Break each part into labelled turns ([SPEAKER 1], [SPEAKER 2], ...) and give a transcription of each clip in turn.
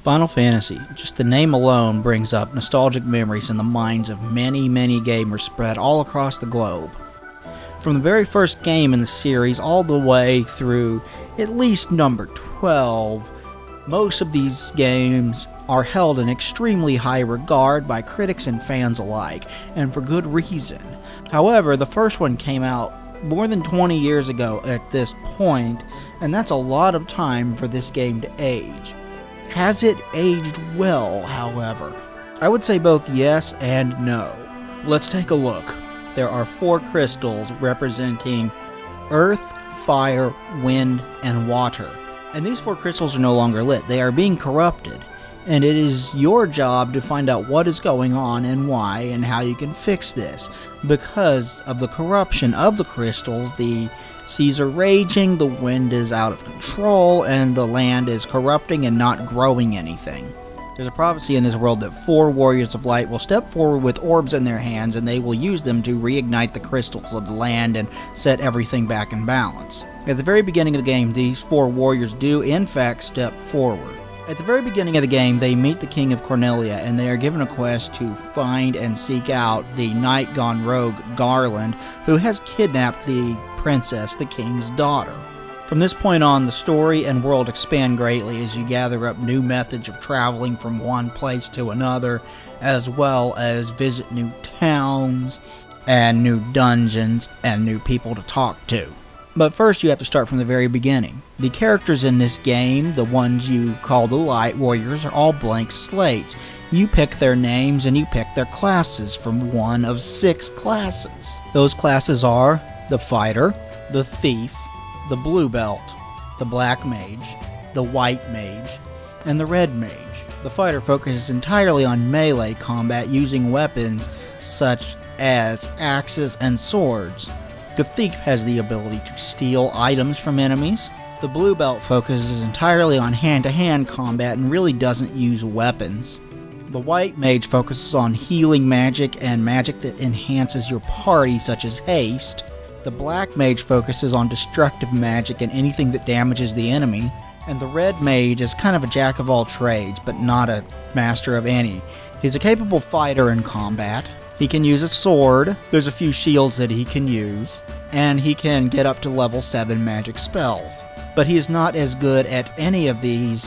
[SPEAKER 1] Final Fantasy, just the name alone brings up nostalgic memories in the minds of many, many gamers spread all across the globe. From the very first game in the series all the way through at least number 12, most of these games are held in extremely high regard by critics and fans alike, and for good reason. However, the first one came out more than 20 years ago at this point, and that's a lot of time for this game to age. Has it aged well, however? I would say both yes and no. Let's take a look. There are 4 crystals representing earth, fire, wind, and water. And these 4 crystals are no longer lit. They are being corrupted. And it is your job to find out what is going on and why and how you can fix this. Because of the corruption of the crystals, the seas are raging, the wind is out of control, and the land is corrupting and not growing anything. There's a prophecy in this world that 4 warriors of light will step forward with orbs in their hands, and they will use them to reignite the crystals of the land and set everything back in balance. At the very beginning of the game, these 4 warriors do in fact step forward. At the very beginning of the game, they meet the King of Cornelia, and they are given a quest to find and seek out the knight gone rogue Garland, who has kidnapped the princess, the king's daughter. From this point on, the story and world expand greatly as you gather up new methods of traveling from one place to another, as well as visit new towns and new dungeons and new people to talk to. But first you have to start from the very beginning. The characters in this game, the ones you call the Light Warriors, are all blank slates. You pick their names and you pick their classes from one of 6 classes. Those classes are the Fighter, the Thief, the Blue Belt, the Black Mage, the White Mage, and the Red Mage. The Fighter focuses entirely on melee combat using weapons such as axes and swords. The Thief has the ability to steal items from enemies. The Blue Belt focuses entirely on hand-to-hand combat and really doesn't use weapons. The White Mage focuses on healing magic and magic that enhances your party, such as haste. The Black Mage focuses on destructive magic and anything that damages the enemy. And the Red Mage is kind of a jack of all trades, but not a master of any. He's a capable fighter in combat. He can use a sword, there's a few shields that he can use, and he can get up to level 7 magic spells. But he is not as good at any of these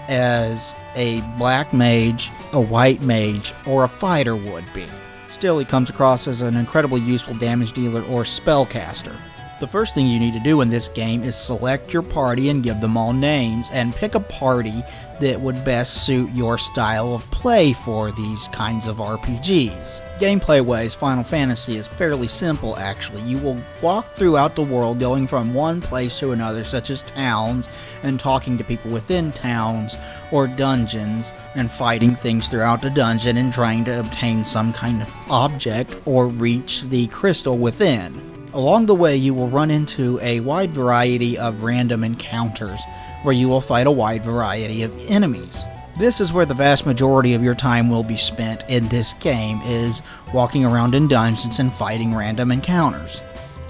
[SPEAKER 1] as a Black Mage, a White Mage, or a fighter would be. Still, he comes across as an incredibly useful damage dealer or spellcaster. The first thing you need to do in this game is select your party and give them all names, and pick a party that would best suit your style of play for these kinds of RPGs. Gameplay-wise, Final Fantasy is fairly simple actually. You will walk throughout the world going from one place to another, such as towns, and talking to people within towns, or dungeons, and fighting things throughout the dungeon and trying to obtain some kind of object or reach the crystal within. Along the way, you will run into a wide variety of random encounters, where you will fight a wide variety of enemies. This is where the vast majority of your time will be spent in this game, is walking around in dungeons and fighting random encounters.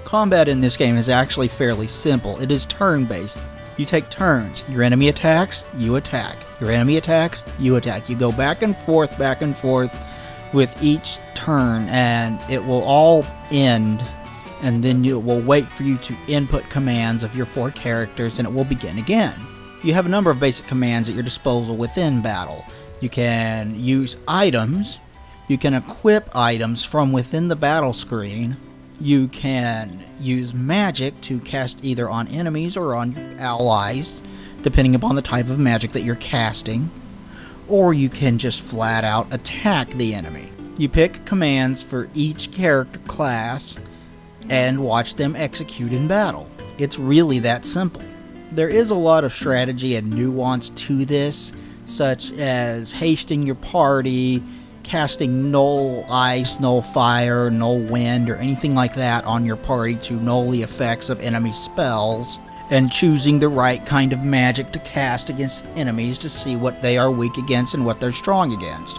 [SPEAKER 1] Combat in this game is actually fairly simple. It is turn-based. You take turns. Your enemy attacks, you attack. Your enemy attacks, you attack. You go back and forth with each turn, and it will all end, and then it will wait for you to input commands of your 4 characters, and it will begin again. You have a number of basic commands at your disposal within battle. You can use items, you can equip items from within the battle screen, you can use magic to cast either on enemies or on your allies, depending upon the type of magic that you're casting, or you can just flat out attack the enemy. You pick commands for each character class and watch them execute in battle. It's really that simple. There is a lot of strategy and nuance to this, such as hasting your party, casting null ice, null fire, null wind, or anything like that on your party to null the effects of enemy spells, and choosing the right kind of magic to cast against enemies to see what they are weak against and what they're strong against.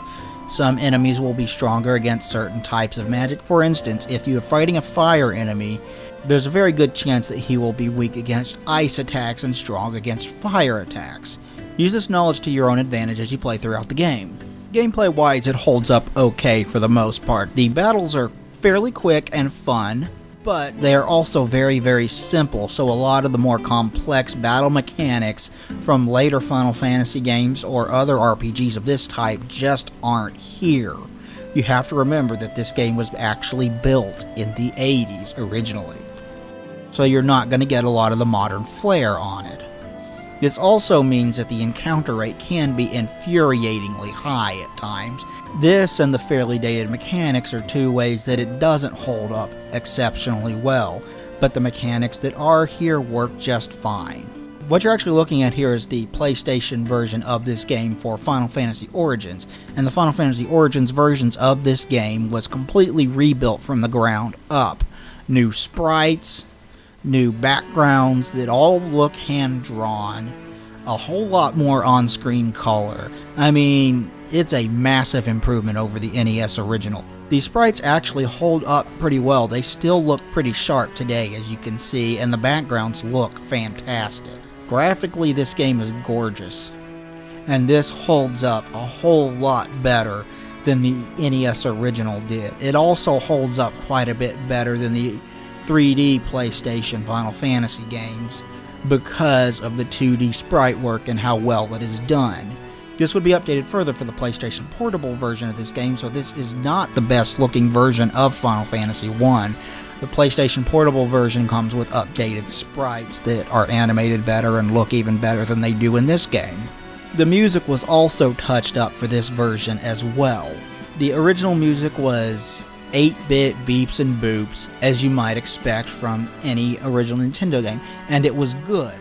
[SPEAKER 1] Some enemies will be stronger against certain types of magic. For instance, if you are fighting a fire enemy, there's a very good chance that he will be weak against ice attacks and strong against fire attacks. Use this knowledge to your own advantage as you play throughout the game. Gameplay-wise, it holds up okay for the most part. The battles are fairly quick and fun, but they are also very, very simple, so a lot of the more complex battle mechanics from later Final Fantasy games or other RPGs of this type just aren't here. You have to remember that this game was actually built in the 80s originally, so you're not going to get a lot of the modern flair on it. This also means that the encounter rate can be infuriatingly high at times. This and the fairly dated mechanics are two ways that it doesn't hold up exceptionally well, but the mechanics that are here work just fine. What you're actually looking at here is the PlayStation version of this game for Final Fantasy Origins, and the Final Fantasy Origins versions of this game was completely rebuilt from the ground up. New sprites, new backgrounds that all look hand-drawn, a whole lot more on-screen color. I mean, it's a massive improvement over the NES original. These sprites actually hold up pretty well. They still look pretty sharp today, as you can see, and the backgrounds look fantastic. Graphically, this game is gorgeous, and this holds up a whole lot better than the NES original did. It also holds up quite a bit better than the 3D PlayStation Final Fantasy games because of the 2D sprite work and how well it is done. This would be updated further for the PlayStation Portable version of this game, so this is not the best looking version of Final Fantasy 1. The PlayStation Portable version comes with updated sprites that are animated better and look even better than they do in this game. The music was also touched up for this version as well. The original music was 8-bit beeps and boops, as you might expect from any original Nintendo game, and it was good.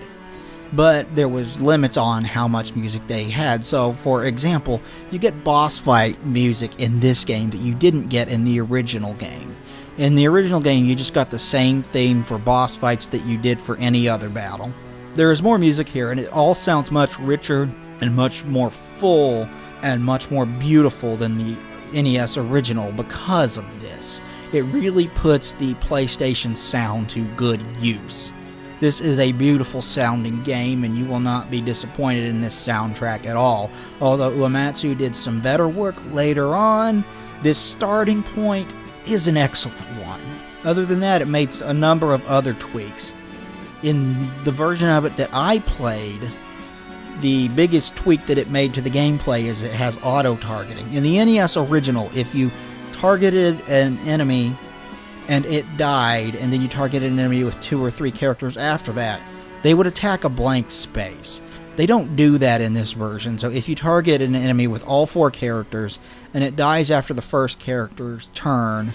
[SPEAKER 1] But there was limits on how much music they had. So, for example, you get boss fight music in this game that you didn't get in the original game. In the original game, you just got the same theme for boss fights that you did for any other battle. There is more music here, and it all sounds much richer and much more full and much more beautiful than the NES original because of this. It really puts the PlayStation sound to good use. This is a beautiful sounding game, and you will not be disappointed in this soundtrack at all. Although Uematsu did some better work later on, this starting point is an excellent one. Other than that, it made a number of other tweaks. In the version of it that I played, the biggest tweak that it made to the gameplay is it has auto-targeting. In the NES original, if you targeted an enemy and it died, and then you targeted an enemy with 2 or 3 characters after that, they would attack a blank space. They don't do that in this version, so if you target an enemy with all 4 characters and it dies after the first character's turn,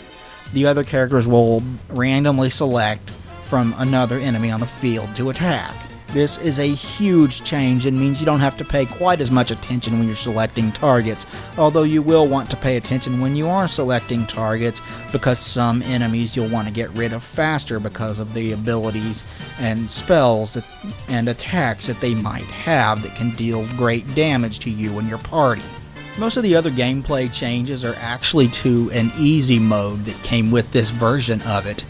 [SPEAKER 1] the other characters will randomly select from another enemy on the field to attack. This is a huge change and means you don't have to pay quite as much attention when you're selecting targets, although you will want to pay attention when you are selecting targets because some enemies you'll want to get rid of faster because of the abilities and spells and attacks that they might have that can deal great damage to you and your party. Most of the other gameplay changes are actually to an easy mode that came with this version of it,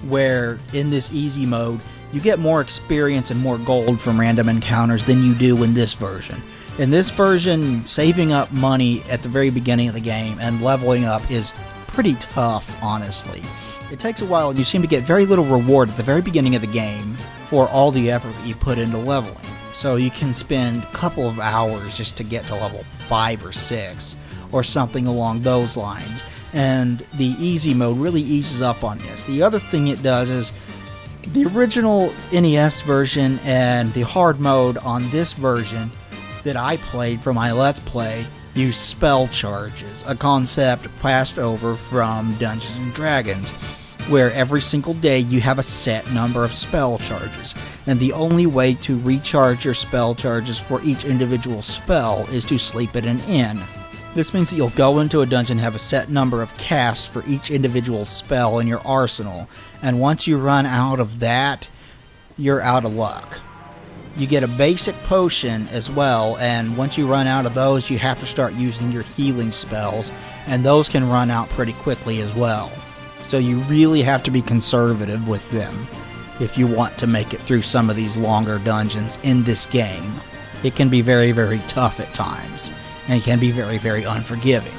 [SPEAKER 1] where in this easy mode you get more experience and more gold from random encounters than you do in this version. In this version, saving up money at the very beginning of the game and leveling up is pretty tough, honestly. It takes a while and you seem to get very little reward at the very beginning of the game for all the effort that you put into leveling. So you can spend a couple of hours just to get to level 5 or 6 or something along those lines. And the easy mode really eases up on this. The other thing it does is the original NES version and the hard mode on this version that I played for my Let's Play use spell charges, a concept passed over from Dungeons & Dragons, where every single day you have a set number of spell charges, and the only way to recharge your spell charges for each individual spell is to sleep at an inn. This means that you'll go into a dungeon and have a set number of casts for each individual spell in your arsenal, and once you run out of that, you're out of luck. You get a basic potion as well, and once you run out of those, you have to start using your healing spells, and those can run out pretty quickly as well. So you really have to be conservative with them if you want to make it through some of these longer dungeons in this game. it can be very, very tough at times, and it can be very, very unforgiving.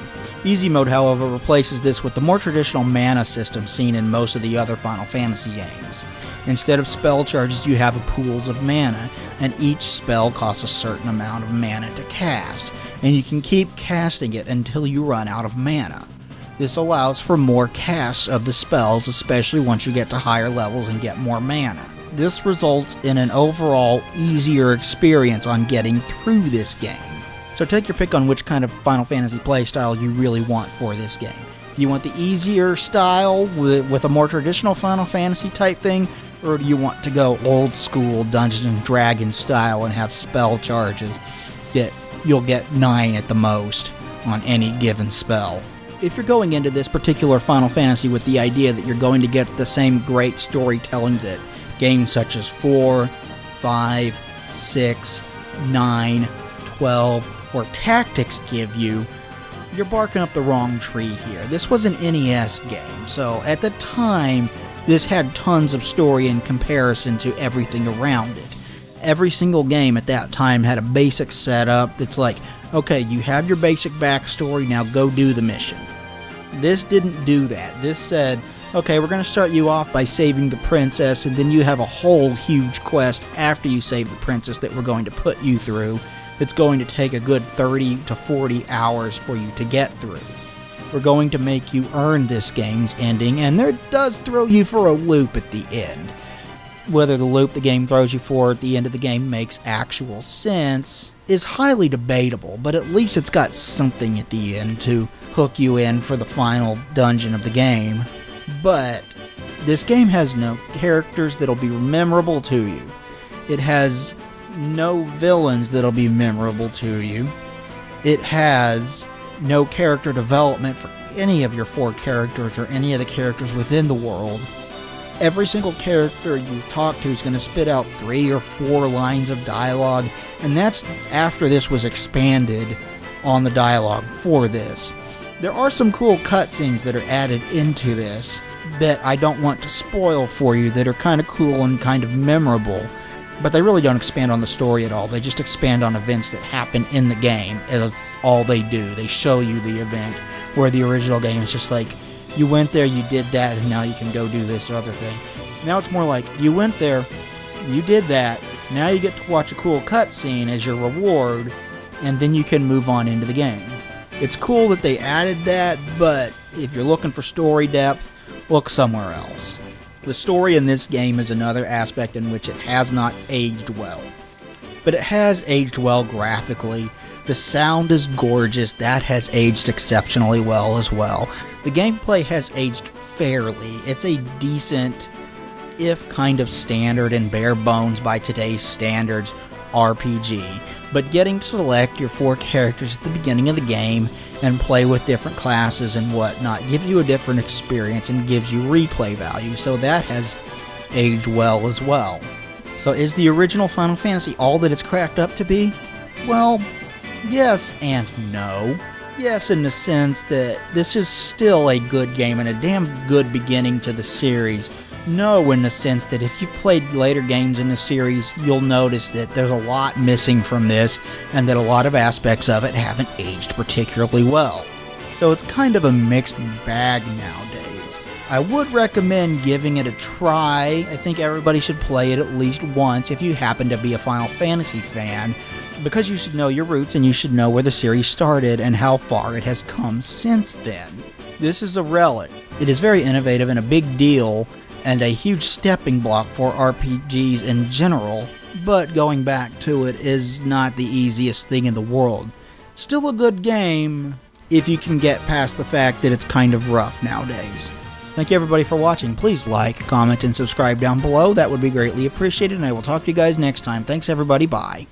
[SPEAKER 1] Easy mode, however, replaces this with the more traditional mana system seen in most of the other Final Fantasy games. Instead of spell charges, you have pools of mana, and each spell costs a certain amount of mana to cast, and you can keep casting it until you run out of mana. This allows for more casts of the spells, especially once you get to higher levels and get more mana. This results in an overall easier experience on getting through this game. So take your pick on which kind of Final Fantasy playstyle you really want for this game. Do you want the easier style with a more traditional Final Fantasy type thing, or do you want to go old school Dungeons & Dragons style and have spell charges that you'll get 9 at the most on any given spell? If you're going into this particular Final Fantasy with the idea that you're going to get the same great storytelling that games such as 4, 5, 6, 9, 12, or Tactics give you, you're barking up the wrong tree here. This was an NES game, so at the time, this had tons of story in comparison to everything around it. Every single game at that time had a basic setup that's like, okay, you have your basic backstory, now go do the mission. This didn't do that. This said, okay, we're going to start you off by saving the princess, and then you have a whole huge quest after you save the princess that we're going to put you through. It's going to take a good 30 to 40 hours for you to get through. We're going to make you earn this game's ending, and it does throw you for a loop at the end. Whether the loop the game throws you for at the end of the game makes actual sense is highly debatable, but at least it's got something at the end to hook you in for the final dungeon of the game. But this game has no characters that'll be memorable to you. It has no villains that'll be memorable to you. It has no character development for any of your 4 characters or any of the characters within the world. Every single character you talk to is going to spit out 3 or 4 lines of dialogue, and that's after this was expanded on the dialogue for this. There are some cool cutscenes that are added into this that I don't want to spoil for you that are kind of cool and kind of memorable, but they really don't expand on the story at all. They just expand on events that happen in the game as all they do. They show you the event, where the original game is just like, you went there, you did that, and now you can go do this other thing. Now it's more like, you went there, you did that, now you get to watch a cool cutscene as your reward, and then you can move on into the game. It's cool that they added that, but if you're looking for story depth, look somewhere else. The story in this game is another aspect in which it has not aged well. But it has aged well graphically. The sound is gorgeous. That has aged exceptionally well as well. The gameplay has aged fairly. It's a decent, if kind of standard and bare bones by today's standards, RPG. But getting to select your 4 characters at the beginning of the game and play with different classes and whatnot gives you a different experience and gives you replay value, so that has aged well as well. So is the original Final Fantasy all that it's cracked up to be? Well, yes and no. Yes, in the sense that this is still a good game and a damn good beginning to the series. No, in the sense that if you've played later games in the series, you'll notice that there's a lot missing from this, and that a lot of aspects of it haven't aged particularly well. So it's kind of a mixed bag nowadays. I would recommend giving it a try. I think everybody should play it at least once if you happen to be a Final Fantasy fan, because you should know your roots and you should know where the series started and how far it has come since then. This is a relic. It is very innovative and a big deal, and a huge stepping block for RPGs in general, but going back to it is not the easiest thing in the world. Still a good game if you can get past the fact that it's kind of rough nowadays. Thank you everybody for watching. Please like, comment, and subscribe down below. That would be greatly appreciated, and I will talk to you guys next time. Thanks everybody, bye.